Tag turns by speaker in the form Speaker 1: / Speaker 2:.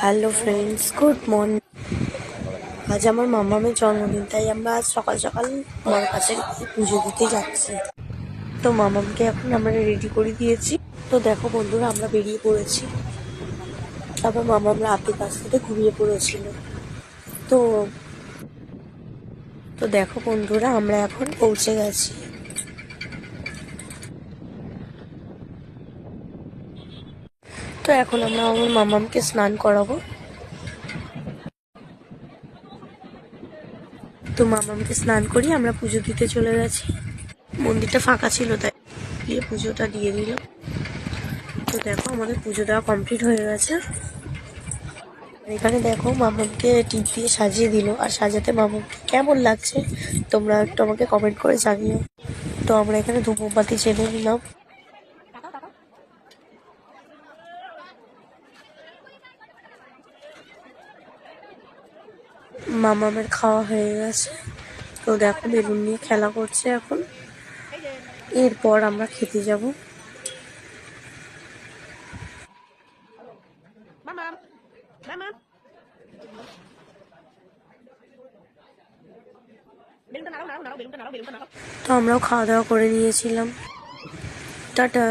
Speaker 1: Hello friends, good morning. আজ আমার মামামের জন্মদিন, তাই আমরা আজ সকাল সকাল বড় কাছে পুজো দিতে যাচ্ছি। তো মামামকে এখন আমরা রেডি করে দিয়েছি। তো দেখো বন্ধুরা, আমরা বেরিয়ে পড়েছি। তারপর মামাম রাতের কাছ থেকে ঘুমিয়ে পড়েছিল। তো তো দেখো বন্ধুরা, আমরা এখন পৌঁছে গেছি। তো এখন আমরা আমার মামামকে স্নান করাবো। তো মামামকে স্নান করি আমরা পুজো দিতে চলে গেছি। মন্দিরটা ফাঁকা ছিল, তাই গিয়ে পুজোটা দিয়ে দিল। তো দেখো আমাদের পুজো দেওয়া কমপ্লিট হয়ে গেছে। এখানে দেখো মামামকে টিপ দিয়ে সাজিয়ে দিল, আর সাজাতে মামামকে কেমন লাগছে তোমরা একটু আমাকে কমেন্ট করে জানিও। তো আমরা এখানে ধূপ মোমবাতি জ্বেলে নিলাম। মামামের খাওয়া হয়ে গেছে। তো দেখো বেলুন নিয়ে খেলা করছে এখন। এরপর আমরা খেতে যাব। তো আমরাও খাওয়া দাওয়া করে নিয়েছিলাম। টাটা।